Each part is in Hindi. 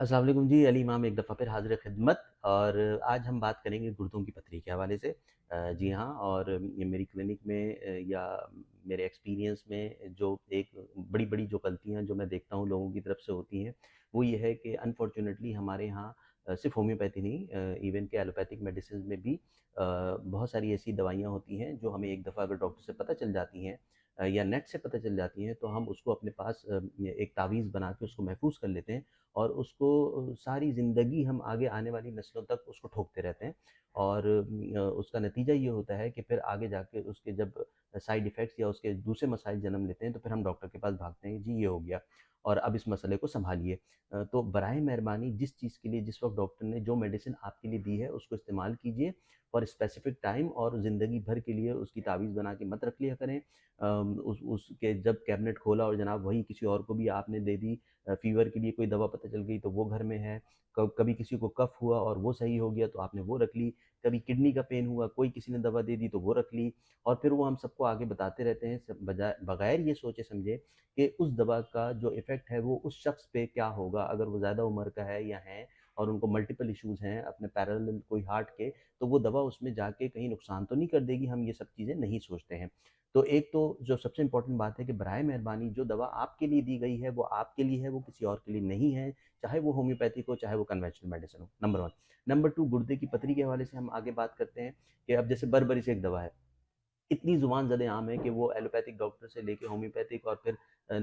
अस्सलाम वालेकुम जी, अली इमाम एक दफ़ा फिर हाज़िर ख़िदमत। और आज हम बात करेंगे गुर्दों की पथरी के हवाले से। जी हाँ, और ये मेरी क्लिनिक में या मेरे एक्सपीरियंस में जो एक बड़ी-बड़ी जो गलतियाँ जो मैं देखता हूँ लोगों की तरफ से होती हैं, वो ये है कि अनफॉर्च्यूनेटली हमारे यहाँ सिर्फ़ होम्योपैथी नहीं, इवन के एलोपैथिक मेडिसिन में भी बहुत सारी ऐसी दवाइयाँ होती हैं जो हमें एक दफ़ा अगर डॉक्टर से पता चल जाती हैं या नेट से पता चल जाती हैं, तो हम उसको अपने पास एक तावीज़ बना के उसको महफ़ूज़ कर लेते हैं और उसको सारी ज़िंदगी हम आगे आने वाली नस्लों तक उसको ठोकते रहते हैं। और उसका नतीजा ये होता है कि फिर आगे जाके उसके जब साइड इफ़ेक्ट्स या उसके दूसरे मसाइल जन्म लेते हैं, तो फिर हम डॉक्टर के पास भागते हैं, जी ये हो गया और अब इस मसले को सँभालिए। तो बराए मेहरबानी जिस चीज़ के लिए जिस वक़्त डॉक्टर ने जो मेडिसिन आपके लिए दी है, उसको इस्तेमाल कीजिए फॉर स्पेसिफ़िक टाइम और ज़िंदगी भर के लिए उसकी तावीज़ बना के मत रख लिया करें। उस उसके जब कैबिनेट खोला और जनाब वही किसी और को भी आपने दे दी, फ़ीवर के लिए कोई दवा पता चल गई तो वो घर में है, कभी किसी को कफ़ हुआ और वो सही हो गया तो आपने वो रख ली, कभी किडनी का पेन हुआ, कोई किसी ने दवा दे दी तो वो रख ली और फिर वो हम सबको आगे बताते रहते हैं सब बजाय बगैर ये सोचे समझे कि उस दवा का जो इफ़ेक्ट है वो उस शख्स पे क्या होगा, अगर वो ज़्यादा उम्र का है या है और उनको मल्टीपल इश्यूज़ हैं अपने पैरेलल कोई हार्ट के, तो वो दवा उसमें जाके कहीं नुकसान तो नहीं कर देगी, हम ये सब चीज़ें नहीं सोचते हैं। तो एक तो जो सबसे इम्पोर्टेंट बात है कि बराए मेहरबानी जो दवा आपके लिए दी गई है, वो आपके लिए है, वो किसी और के लिए नहीं है, चाहे वो होम्योपैथिक हो, चाहे वो कन्वेंशनल मेडिसिन हो, नंबर 1। नंबर 2, गुर्दे की पथरी के हवाले से हम आगे बात करते हैं कि अब जैसे बर्बरिस एक दवा है, इतनी ज़ुबान ज़द-ए-आम है कि वो एलोपैथिक डॉक्टर से लेके होम्योपैथिक और फिर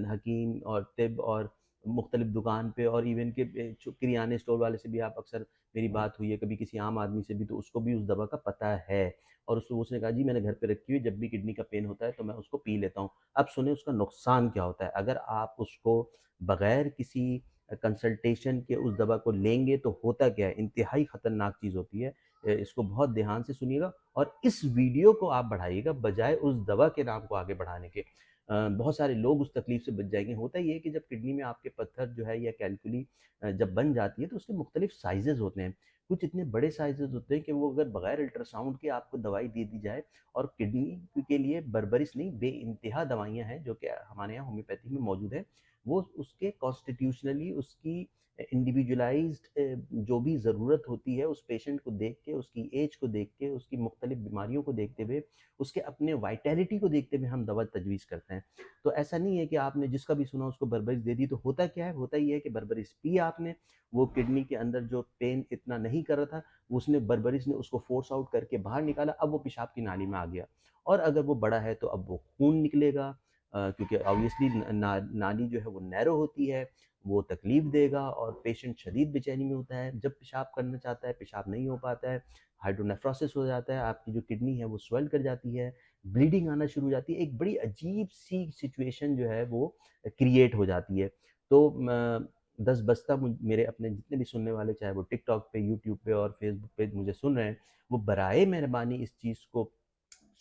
हकीम और तिब और मुख्तलिफ दुकान पे और इवन के जो किरियाने स्टोर वाले से भी आप अक्सर मेरी बात हुई है, कभी किसी आम आदमी से भी तो उसको भी उस दवा का पता है और उसने कहा जी मैंने घर पे रखी हुई है, जब भी किडनी का पेन होता है तो मैं उसको पी लेता हूँ। अब सुने उसका नुकसान क्या होता है, अगर आप उसको बगैर किसी कंसल्टेशन के उस दवा को लेंगे तो होता क्या है, इंतहाई ख़तरनाक चीज़ होती है। इसको बहुत ध्यान से सुनिएगा और इस वीडियो को आप बढ़ाइएगा बजाय उस दवा के नाम को आगे बढ़ाने के। बहुत सारे लोग उस तकलीफ से बच जाएँगे। होता ये है कि जब किडनी में आपके पत्थर जो है या कैल्कुली जब बन जाती है तो उसके मुख्तलिफ साइज़ेज़ होते हैं। कुछ इतने बड़े साइज़ेज़ होते हैं कि वो अगर बगैर अल्ट्रासाउंड के आपको दवाई दे दी जाए और किडनी के लिए बर्बरिस नहीं बेइंतहा दवाइयाँ हैं जो कि हमारे यहाँ होम्योपैथी में मौजूद है। वो उसके कॉन्स्टिट्यूशनली उसकी इंडिविजुअलाइज़्ड जो भी ज़रूरत होती है उस पेशेंट को देख के, उसकी ऐज को देख के, उसकी मुख्तलिफ बीमारियों को देखते हुए, उसके अपने वाइटैलिटी को देखते हुए हम दवा तजवीज़ करते हैं। तो ऐसा नहीं है कि आपने जिसका भी सुना उसको बर्बरिस दे दी, तो होता क्या है? होता ये है कि बर्बरिस पी आपने, वो किडनी के अंदर जो पेन इतना नहीं कर रहा था, उसने बर्बरिस ने उसको फ़ोर्स आउट करके बाहर निकाला, अब वो पेशाब की नाली में आ गया। और अगर वो बड़ा है तो अब वो खून निकलेगा, क्योंकि ऑब्वियसली नाली जो है वो नैरो होती है, वो तकलीफ़ देगा और पेशेंट शदीद बेचैनी में होता है। जब पेशाब करना चाहता है, पेशाब नहीं हो पाता है, हाइड्रोनेफ्रोसिस हो जाता है, आपकी जो किडनी है वो स्वेल कर जाती है, ब्लीडिंग आना शुरू हो जाती है, एक बड़ी अजीब-सी सिचुएशन जो है वो क्रिएट हो जाती है। तो म दस बस्ता मेरे अपने जितने भी सुनने वाले, चाहे वो टिकटॉक पे, यूट्यूब पे और फेसबुक पे मुझे सुन रहे हैं, वो बराए मेहरबानी इस चीज़ को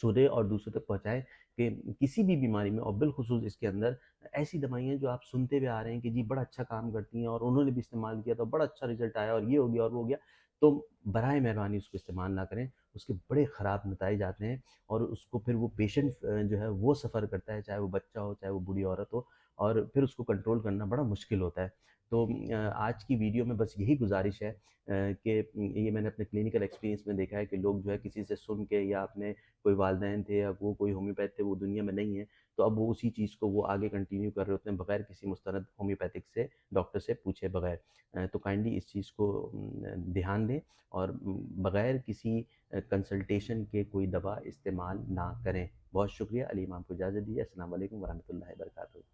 सुने और दूसरों तक पहुँचाएँ कि किसी भी बीमारी में और बिलख़ुसूस इसके अंदर ऐसी दवाइयाँ जो आप सुनते हुए आ रहे हैं कि जी बड़ा अच्छा काम करती हैं और उन्होंने भी इस्तेमाल किया तो बड़ा अच्छा रिज़ल्ट आया और ये हो गया और वो हो गया। तो बराए मेहरबानी उसको इस्तेमाल ना करें, उसके बड़े ख़राब नताइज आते हैं और उसको फिर वो पेशेंट जो है वो सफ़र करता है, चाहे वो बच्चा हो, चाहे वो बूढ़ी औरत हो और फिर उसको कंट्रोल करना बड़ा मुश्किल होता है। तो आज की वीडियो में बस यही गुज़ारिश है कि ये मैंने अपने क्लिनिकल एक्सपीरियंस में देखा है कि लोग जो है किसी से सुन के या अपने कोई वालिदैन थे या वो कोई होम्योपैथ थे, वो दुनिया में नहीं है, तो अब वो उसी चीज़ को वो आगे कंटिन्यू कर रहे होते हैं बगैर किसी मुस्तनद होम्योपैथिक से डॉक्टर से पूछे बगैर। तो काइंडली इस चीज़ को ध्यान दें और बगैर किसी कंसल्टेशन के कोई दवा इस्तेमाल ना करें। बहुत शुक्रिया, अली इमाम को इजाज़त दीजिए। अस्सलाम वालेकुम वरहमतुल्लाहि वबरकातुहू।